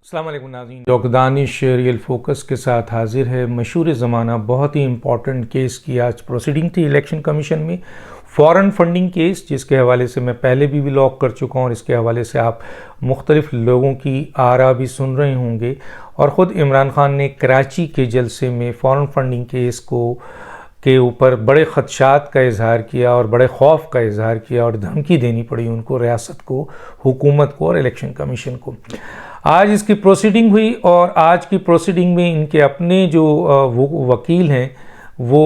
अस्सलाम वालेकुम नाज़रीन, डॉक्टर दानिश रियल फोकस के साथ हाजिर है। मशहूर ज़माना बहुत ही इम्पॉर्टेंट केस की आज प्रोसीडिंग थी इलेक्शन कमीशन में, फ़ॉरेन फंडिंग केस, जिसके हवाले से मैं पहले भी व्लॉग कर चुका हूँ और इसके हवाले से आप मुख्तलिफ लोगों की आरा भी सुन रहे होंगे। और ख़ुद इमरान खान ने कराची के जलसे में फ़ॉरेन फंडिंग केस के ऊपर बड़े ख़दशात का इजहार किया और बड़े खौफ का इजहार किया और धमकी देनी पड़ी उनको, रियासत को, हुकूमत को और इलेक्शन कमीशन को। आज इसकी प्रोसीडिंग हुई और आज की प्रोसीडिंग में इनके अपने जो वकील हैं वो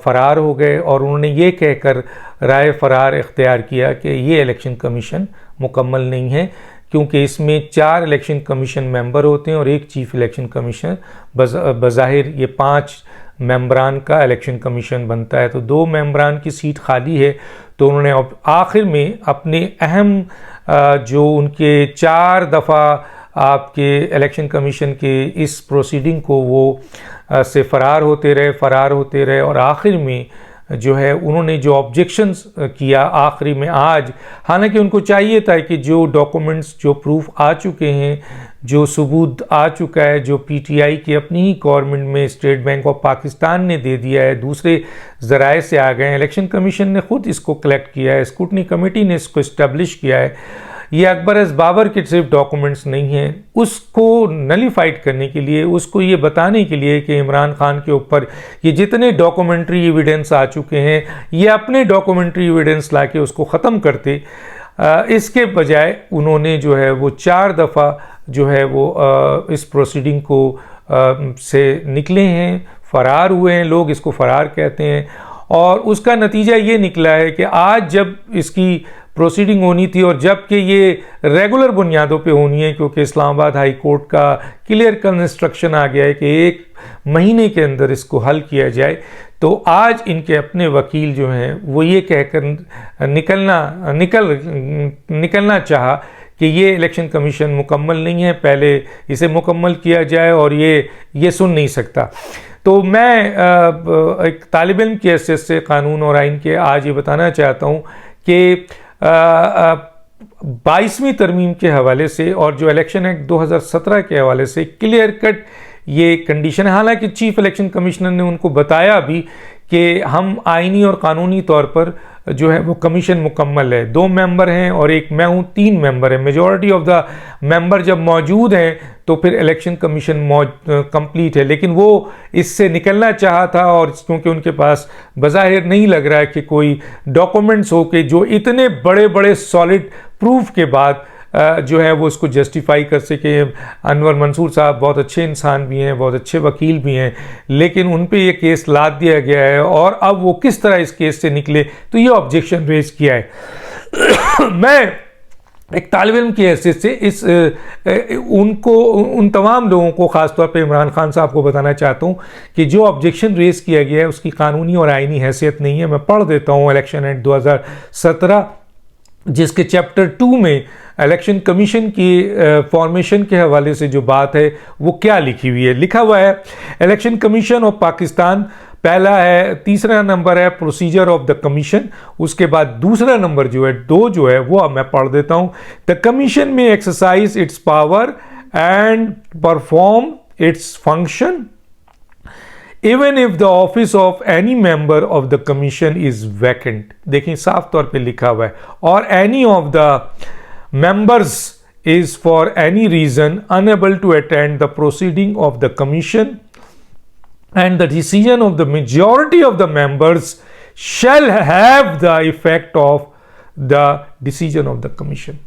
फ़रार हो गए और उन्होंने ये कहकर राय फ़रार इख्तियार किया कि ये इलेक्शन कमीशन मुकम्मल नहीं है, क्योंकि इसमें 4 इलेक्शन कमीशन मेंबर होते हैं और एक चीफ़ इलेक्शन कमीशनर। बज़ाहिर ये 5 मेंबरान का इलेक्शन कमीशन बनता है, तो 2 मेंबरान की सीट खाली है। तो उन्होंने आखिर में अपने अहम जो उनके 4 दफ़ा आपके इलेक्शन कमीशन के इस प्रोसीडिंग को वो से फ़रार होते रहे और आखिर में जो है उन्होंने जो ऑब्जेक्शंस किया आखिरी में आज, हालांकि उनको चाहिए था कि जो डॉक्यूमेंट्स, जो प्रूफ आ चुके हैं, जो सबूत आ चुका है, जो पीटीआई की अपनी ही गवर्नमेंट में स्टेट बैंक ऑफ पाकिस्तान ने दे दिया है, दूसरे ज़राए से आ गए, इलेक्शन कमीशन ने ख़ुद इसको कलेक्ट किया है, स्क्रूटनी कमेटी ने इसको इस्टेब्लिश किया है, ये अकबर एज़ बाबर के सिर्फ डॉक्यूमेंट्स नहीं हैं, उसको नलीफाइड करने के लिए, उसको ये बताने के लिए कि इमरान खान के ऊपर ये जितने डॉक्यूमेंट्री एविडेंस आ चुके हैं, ये अपने डॉक्यूमेंट्री एविडेंस लाके उसको ख़त्म करते। इसके बजाय उन्होंने जो है वो 4 दफ़ा जो है वो इस प्रोसीडिंग को से निकले हैं, फ़रार हुए हैं, लोग इसको फ़रार कहते हैं। और उसका नतीजा ये निकला है कि आज जब इसकी प्रोसीडिंग होनी थी और जबकि ये रेगुलर बुनियादों पे होनी है, क्योंकि इस्लामाबाद हाई कोर्ट का क्लियर इंस्ट्रक्शन आ गया है कि 1 महीने के अंदर इसको हल किया जाए, तो आज इनके अपने वकील जो हैं वो ये कहकर निकलना चाहा कि ये इलेक्शन कमीशन मुकम्मल नहीं है, पहले इसे मुकम्मल किया जाए और ये सुन नहीं सकता। तो मैं एक तालिब इल्म की हैसियत से कानून और आइन के आज ये बताना चाहता हूँ कि 22वीं तरमीम के हवाले से और जो इलेक्शन एक्ट 2017 के हवाले से क्लियर कट ये कंडीशन है। हालांकि चीफ इलेक्शन कमिश्नर ने उनको बताया भी कि हम आइनी और कानूनी तौर पर जो है वो कमीशन मुकम्मल है, 2 मेंबर हैं और एक मैं हूँ, 3 मेंबर हैं। मेजॉरिटी ऑफ द मेंबर जब मौजूद हैं तो फिर इलेक्शन कमीशन कंप्लीट है, लेकिन वो इससे निकलना चाहा था और क्योंकि उनके पास बज़ाहिर नहीं लग रहा है कि कोई डॉक्यूमेंट्स हो के जो इतने बड़े बड़े सॉलिड प्रूफ के बाद जो है वो उसको जस्टिफाई कर सके। अनवर मंसूर साहब बहुत अच्छे इंसान भी हैं, बहुत अच्छे वकील भी हैं, लेकिन उन पे ये केस लाद दिया गया है और अब वो किस तरह इस केस से निकले, तो ये ऑब्जेक्शन रेज किया है। मैं एक तालिब इल्म की हैसियत से उन तमाम लोगों को, ख़ासतौर पे इमरान खान साहब को बताना चाहता हूँ कि जो ऑब्जेक्शन रेज किया गया है उसकी कानूनी और आइनी हैसियत नहीं है। मैं पढ़ देता हूँ इलेक्शन एक्ट 2017, जिसके चैप्टर 2 में इलेक्शन कमीशन की फॉर्मेशन के हवाले से जो बात है वो क्या लिखी हुई है। लिखा हुआ है, इलेक्शन कमीशन ऑफ पाकिस्तान, पहला है, तीसरा नंबर है प्रोसीजर ऑफ द कमीशन, उसके बाद दूसरा नंबर जो है 2 जो है वो अब मैं पढ़ देता हूँ। द कमीशन में exercise it's power and perform its function even if the office of any member of the commission is vacant। देखिए साफ तौर पे लिखा हुआ है, और any of the members is for any reason unable to attend the proceeding of the commission and the decision of the majority of the members shall have the effect of the decision of the commission।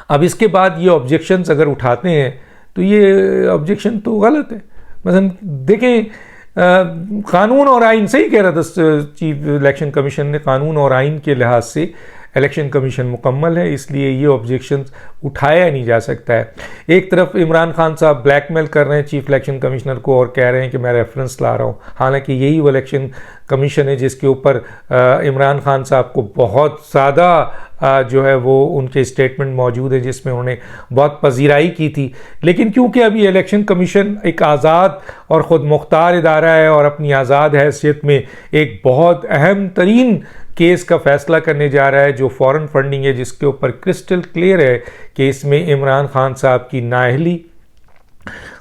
अब इसके बाद ये objections अगर उठाते हैं तो ये objection तो गलत है। मसलन देखें, कानून और आइन, सही कह रहा था चीफ इलेक्शन कमीशन ने, कानून और आइन के लिहाज से इलेक्शन कमीशन मुकम्मल है, इसलिए ये ऑब्जेक्शन उठाया नहीं जा सकता है। एक तरफ इमरान खान साहब ब्लैकमेल कर रहे हैं चीफ इलेक्शन कमिश्नर को और कह रहे हैं कि मैं रेफरेंस ला रहा हूँ, हालांकि यही वो इलेक्शन कमीशन है जिसके ऊपर इमरान खान साहब को बहुत ज़्यादा जो है वो उनके स्टेटमेंट मौजूद है जिसमें उन्होंने बहुत पजीराई की थी। लेकिन क्योंकि अभी इलेक्शन कमीशन एक आज़ाद और ख़ुद मुख्तार इदारा है और अपनी आज़ाद हैसियत में एक बहुत अहम तरीन केस का फैसला करने जा रहा है, जो फॉरेन फंडिंग है, जिसके ऊपर क्रिस्टल क्लियर है कि इसमें इमरान खान साहब की नाअहली,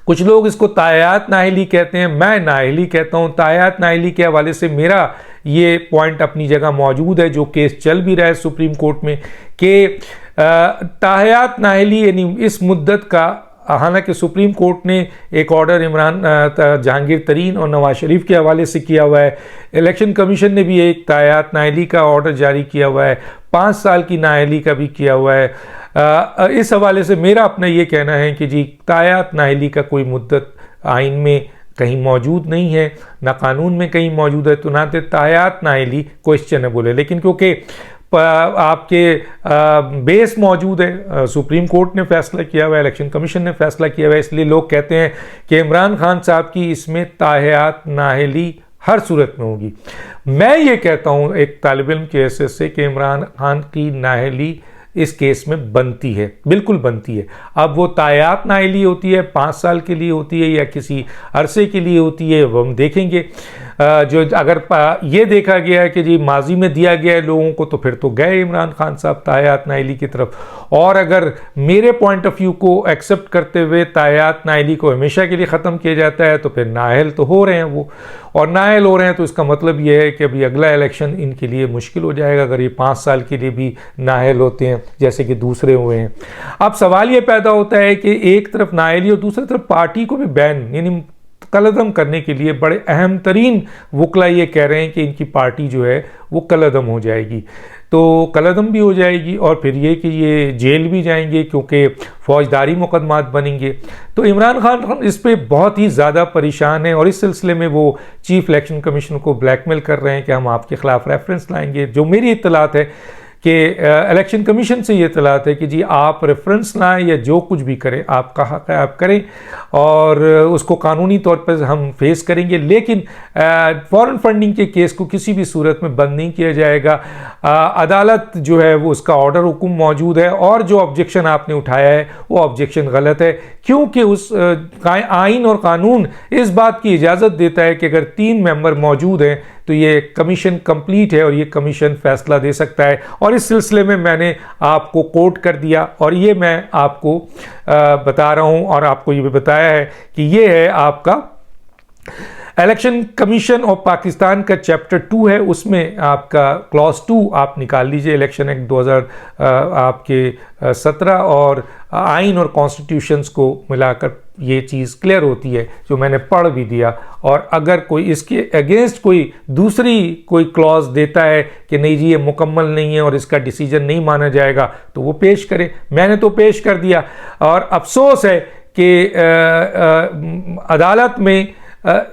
कुछ लोग इसको तायात नाअहली कहते हैं, मैं नाअहली कहता हूँ। तायात नाअहली के हवाले से मेरा ये पॉइंट अपनी जगह मौजूद है, जो केस चल भी रहा है सुप्रीम कोर्ट में, कि तायात नाअहली यानी इस मुद्दत का, हालांकि सुप्रीम कोर्ट ने एक ऑर्डर इमरान जहांगीर तरीन और नवाज शरीफ के हवाले से किया हुआ है, इलेक्शन कमीशन ने भी एक तायात नाअहली का ऑर्डर जारी किया हुआ है, 5 साल की नाअहली का भी किया हुआ है। इस हवाले से मेरा अपना ये कहना है कि जी तायात नाअहली का कोई मुद्दत आइन में कहीं मौजूद नहीं है, ना कानून में कहीं मौजूद है, तो ना तायात नाअहली क्वेश्चनेबल है। लेकिन क्योंकि आपके बेस मौजूद है, सुप्रीम कोर्ट ने फैसला किया हुआ है, इलेक्शन कमीशन ने फैसला किया हुआ है, इसलिए लोग कहते हैं कि इमरान खान साहब की इसमें तायात नाअहली हर सूरत में होगी। मैं ये कहता हूँ एक तालिब इल्म के हैसियत से कि इमरान खान की नाअहली इस केस में बनती है, बिल्कुल बनती है। अब वो तायात नाअहली होती है, 5 साल के लिए होती है या किसी अरसे के लिए होती है, वो हम देखेंगे। जो अगर ये देखा गया है कि जी माजी में दिया गया है लोगों को, तो फिर तो गए इमरान खान साहब तायात नाअहली की तरफ। और अगर मेरे पॉइंट ऑफ व्यू को एक्सेप्ट करते हुए तायात नाअहली को हमेशा के लिए ख़त्म किया जाता है, तो फिर नाअहल तो हो रहे हैं वो, और नाअहल हो रहे हैं तो इसका मतलब ये है कि अभी अगला इलेक्शन इनके लिए मुश्किल हो जाएगा अगर ये 5 साल के लिए भी नाअहल होते हैं जैसे कि दूसरे हुए हैं। अब सवाल ये पैदा होता है कि एक तरफ नाअहली और दूसरी तरफ पार्टी को भी बैन यानी कलअदम करने के लिए बड़े अहम तरीन वकला ये कह रहे हैं कि इनकी पार्टी जो है वो कलअदम हो जाएगी। तो कलअदम भी हो जाएगी और फिर ये कि ये जेल भी जाएंगे क्योंकि फौजदारी मुकदमात बनेंगे। तो इमरान खान इस पे बहुत ही ज़्यादा परेशान है और इस सिलसिले में वो चीफ इलेक्शन कमीशन को ब्लैकमेल कर रहे हैं कि हम आपके ख़िलाफ़ रेफरेंस लाएंगे। जो मेरी इत्तलात है कि इलेक्शन कमीशन से ये इत्तलात है कि जी आप रेफरेंस लाएं या जो कुछ भी करें, आपका हक़ है आप करें और उसको कानूनी तौर पर हम फेस करेंगे, लेकिन फॉरेन फंडिंग के केस को किसी भी सूरत में बंद नहीं किया जाएगा। अदालत जो है वो उसका ऑर्डर हुक्म मौजूद है और जो ऑब्जेक्शन आपने उठाया है वो ऑब्जेक्शन गलत है, क्योंकि उस आइन और कानून इस बात की इजाज़त देता है कि अगर 3 मेंबर मौजूद हैं तो ये कमीशन कंप्लीट है और ये कमीशन फैसला दे सकता है। और इस सिलसिले में मैंने आपको कोट कर दिया और ये मैं आपको बता रहा हूँ और आपको ये भी बताया है कि ये है आपका इलेक्शन कमीशन ऑफ पाकिस्तान का चैप्टर 2 है, उसमें आपका क्लॉज 2 आप निकाल लीजिए। इलेक्शन एक्ट 2017 और आइन और कॉन्स्टिट्यूशंस को मिलाकर ये चीज़ क्लियर होती है, जो मैंने पढ़ भी दिया। और अगर कोई इसके अगेंस्ट कोई दूसरी कोई क्लॉज देता है कि नहीं जी ये मुकम्मल नहीं है और इसका डिसीजन नहीं माना जाएगा, तो वो पेश करे। मैंने तो पेश कर दिया और अफसोस है कि अदालत में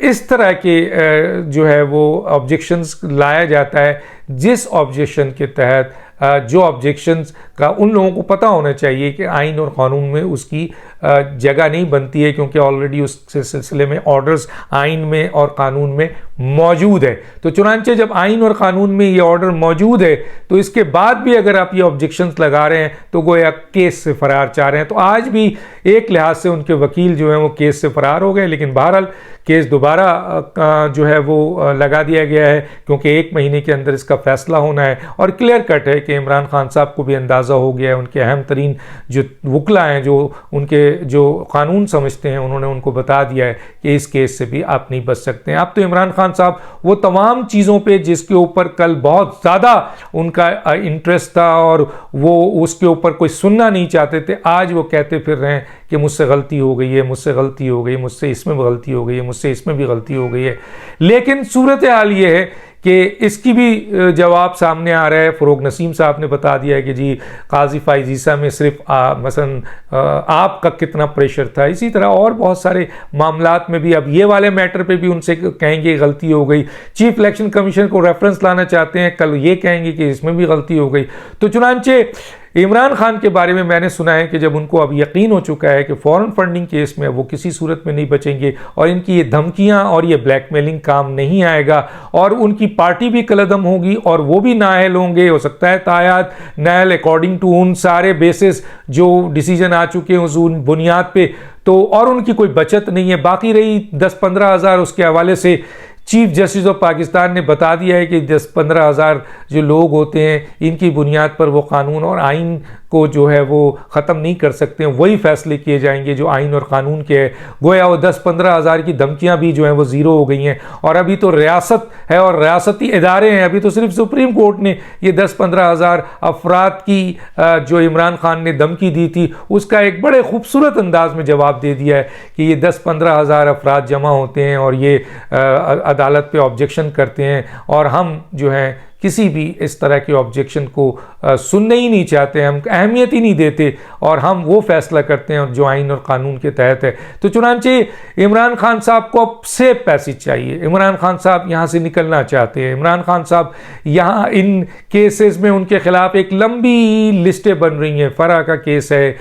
इस तरह के जो है वो ऑब्जेक्शंस लाया जाता है जिस ऑब्जेक्शन के तहत जो ऑब्जेक्शंस का उन लोगों को पता होना चाहिए कि आइन और कानून में उसकी जगह नहीं बनती है, क्योंकि ऑलरेडी उस सिलसिले में ऑर्डर्स आइन में और कानून में मौजूद है। तो चुनांचे जब आइन और कानून में ये ऑर्डर मौजूद है तो इसके बाद भी अगर आप ये ऑब्जेक्शंस लगा रहे हैं तो गोया केस से फरार चाह रहे हैं। तो आज भी एक लिहाज से उनके वकील जो हैं वो केस से फरार हो गए, लेकिन बहरहाल केस दोबारा जो है वो लगा दिया गया है, क्योंकि 1 महीने के अंदर इसका फैसला होना है। और क्लियर कट है कि इमरान खान साहब को भी अंदाज़ा हो गया है, उनके अहम तरीन जो वकला हैं, जो उनके जो कानून समझते हैं, उन्होंने उनको बता दिया है कि इस केस से भी आप नहीं बच सकते हैं। अब तो इमरान खान साहब वो तमाम चीज़ों पे जिसके ऊपर कल बहुत ज़्यादा उनका इंटरेस्ट था और वो उसके ऊपर कोई सुनना नहीं चाहते थे, आज वो कहते फिर रहे हैं कि मुझसे गलती हो गई है, मुझसे गलती हो गई, मुझसे इसमें भी गलती हो गई है, मुझसे इसमें भी गलती हो गई है। लेकिन सूरत हाल ये है कि इसकी भी जवाब सामने आ रहा है। फ़रोग नसीम साहब ने बता दिया है कि जी काजी फाइज़ ईसा में सिर्फ मसलन आपका कितना प्रेशर था। इसी तरह और बहुत सारे मामलात में भी अब ये वाले मैटर पे भी उनसे कहेंगे गलती हो गई। चीफ इलेक्शन कमीशन को रेफरेंस लाना चाहते हैं, कल ये कहेंगे कि इसमें भी गलती हो गई। तो चुनांचे इमरान खान के बारे में मैंने सुना है कि जब उनको अब यकीन हो चुका है कि फॉरेन फंडिंग केस में वो किसी सूरत में नहीं बचेंगे और इनकी ये धमकियां और ये ब्लैकमेलिंग काम नहीं आएगा और उनकी पार्टी भी कलअदम होगी और वो भी नाअहल होंगे, हो सकता है तायात नाअहल अकॉर्डिंग टू उन सारे बेसिस जो डिसीजन आ चुके हैं उस बुनियाद पे, तो और उनकी कोई बचत नहीं है। बाकी रही 10-15 हज़ार उसके हवाले से चीफ जस्टिस ऑफ पाकिस्तान ने बता दिया है कि 10-15 हज़ार जो लोग होते हैं इनकी बुनियाद पर वो कानून और आइन को जो है वो ख़त्म नहीं कर सकते हैं, वही फैसले किए जाएंगे जो आइन और कानून के हैं। गोया वो 10-15 हज़ार की धमकियां भी जो हैं वो ज़ीरो हो गई हैं। और अभी तो रियासत है और रियासती इदारे हैं, अभी तो सिर्फ सुप्रीम कोर्ट ने ये 10-15 हज़ार अफराद की जो इमरान खान ने धमकी दी थी उसका एक बड़े खूबसूरत अंदाज में जवाब दे दिया है कि ये 10-15 हज़ार अफराद जमा होते हैं और ये अदालत पे ऑब्जेक्शन करते हैं और हम जो है किसी भी इस तरह के ऑब्जेक्शन को सुनने ही नहीं चाहते, हम अहमियत ही नहीं देते और हम वो फैसला करते हैं जो आइन और कानून के तहत है। तो चुनांचे इमरान खान साहब को अब सेफ पैसेज चाहिए। इमरान खान साहब यहाँ से निकलना चाहते हैं। इमरान खान साहब यहाँ इन केसेस में उनके खिलाफ एक लंबी लिस्टें बन रही हैं। फरा का केस है,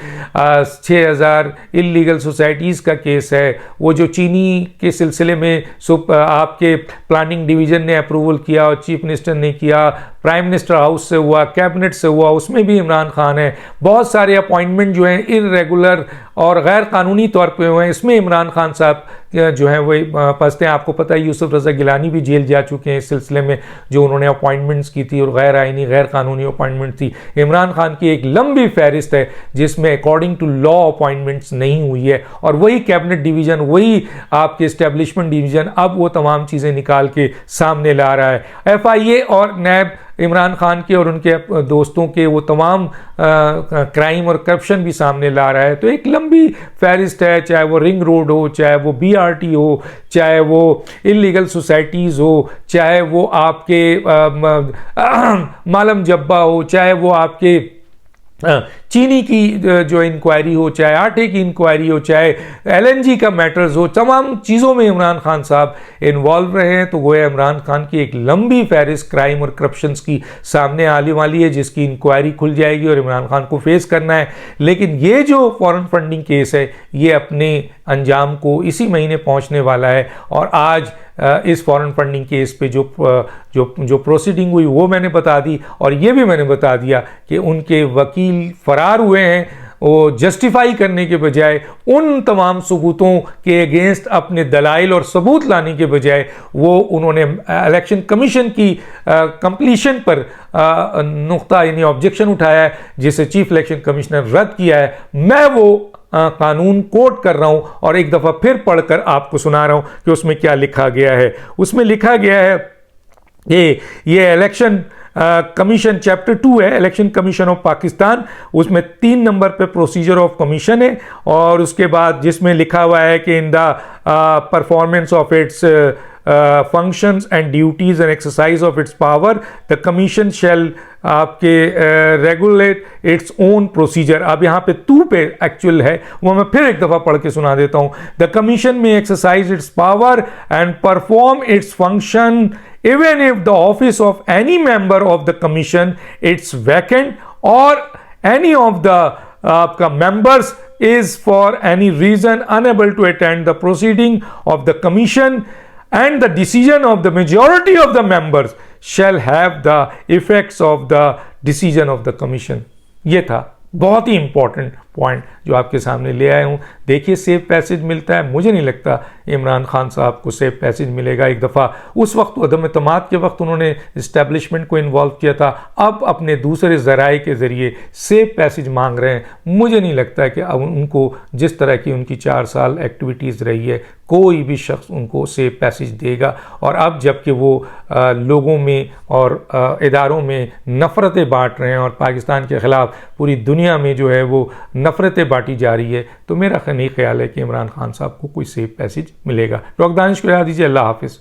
6000 इल्लीगल सोसाइटीज़ का केस है, वो जो चीनी के सिलसिले में आपके प्लानिंग डिवीज़न ने अप्रूवल किया और चीफ मिनिस्टर ने किया, प्राइम मिनिस्टर हाउस से हुआ, कैबिनेट से हुआ, उसमें भी इमरान खान है। बहुत सारे अपॉइंटमेंट जो हैं इर्रेगुलर और गैर कानूनी तौर पे हुए हैं, इसमें इमरान खान साहब जो हैं वही फंसते हैं। आपको पता है यूसुफ रज़ा गिलानी भी जेल जा चुके हैं इस सिलसिले में, जो उन्होंने अपॉइंटमेंट्स की थी और गैर आइनी गैर कानूनी अपॉइंटमेंट थी। इमरान खान की एक लंबी फहरिस्त है जिसमें अकॉर्डिंग टू लॉ अपॉइंटमेंट्स नहीं हुई है और वही कैबिनेट डिवीज़न, वही आपके इस्टेब्लिशमेंट डिवीज़न अब वो तमाम चीज़ें निकाल के सामने ला रहा है। FIA और नैब इमरान खान के और उनके दोस्तों के वो तमाम क्राइम और करप्शन भी सामने ला रहा है। तो एक लंबी फहरिस्त है, चाहे वो रिंग रोड हो, चाहे वो BRT हो, चाहे वो इल्लीगल सोसाइटीज़ हो, चाहे वो आपके मालम जब्बा हो, चाहे वो आपके चीनी की जो इंक्वायरी हो, चाहे आटे की इंक्वायरी हो, चाहे LNG का मैटर्स हो, तमाम चीज़ों में इमरान खान साहब इन्वॉल्व रहे हैं। तो गोया इमरान खान की एक लंबी फहरिस्त क्राइम और करप्शंस की सामने आने वाली है जिसकी इंक्वायरी खुल जाएगी और इमरान खान को फेस करना है। लेकिन ये जो फॉरेन फंडिंग केस है ये अपने अंजाम को इसी महीने पहुंचने वाला है और आज इस फॉरेन फंडिंग केस पे जो प्रोसीडिंग हुई वो मैंने बता दी और ये भी मैंने बता दिया कि उनके वकील फरार हुए हैं। वो जस्टिफाई करने के बजाय उन तमाम सबूतों के अगेंस्ट अपने दलाइल और सबूत लाने के बजाय वो उन्होंने इलेक्शन कमीशन की कंप्लीशन पर नुक्ता यानी ऑब्जेक्शन उठाया है जिसे चीफ इलेक्शन कमिश्नर रद्द किया है। मैं वो कानून कोट कर रहा हूं और एक दफ़ा फिर पढ़कर आपको सुना रहा हूं कि उसमें क्या लिखा गया है। उसमें लिखा गया है ये इलेक्शन कमीशन चैप्टर 2 है, इलेक्शन कमीशन ऑफ पाकिस्तान। उसमें 3 नंबर पे प्रोसीजर ऑफ कमीशन है और उसके बाद जिसमें लिखा हुआ है कि in the performance of its functions and duties and exercise of its power the commission shall आपके रेगुलेट इट्स ओन प्रोसीजर। अब यहाँ पे 2 पे एक्चुअल है, वो मैं फिर एक दफ़ा पढ़ के सुना देता हूँ। द कमीशन में exercise it's power and perform its function even if the office of any member of the commission it's vacant or any of the members is for any reason unable to attend the proceeding of the commission and the decision of the majority of the members shall have the effects of the decision of the commission। ये था बहुत ही important point जो आपके सामने ले आया हूँ। देखिए सेफ पैसेज मिलता है, मुझे नहीं लगता इमरान खान साहब को सेफ पैसेज मिलेगा। एक दफ़ा उस वक्त अदम एतमाद के वक्त उन्होंने इस्टेब्लिशमेंट को इन्वॉल्व किया था, अब अपने दूसरे ज़राए के ज़रिए सेफ पैसेज मांग रहे हैं। मुझे नहीं लगता कि अब उनको जिस तरह की उनकी 4 साल एक्टिविटीज़ रही है कोई भी शख्स उनको सेफ पैसेज देगा। और अब जबकि वो लोगों में और इदारों में नफ़रतें बांट रहे हैं और पाकिस्तान के ख़िलाफ़ पूरी दुनिया में जो है वो नफ़रतें बांटी जा रही है, तो मेरा नहीं ख्याल है कि इमरान खान साहब को कोई सेफ पैसेज मिलेगा। डॉक्टर दानिश को याद दीजिए। अल्लाह हाफिज़।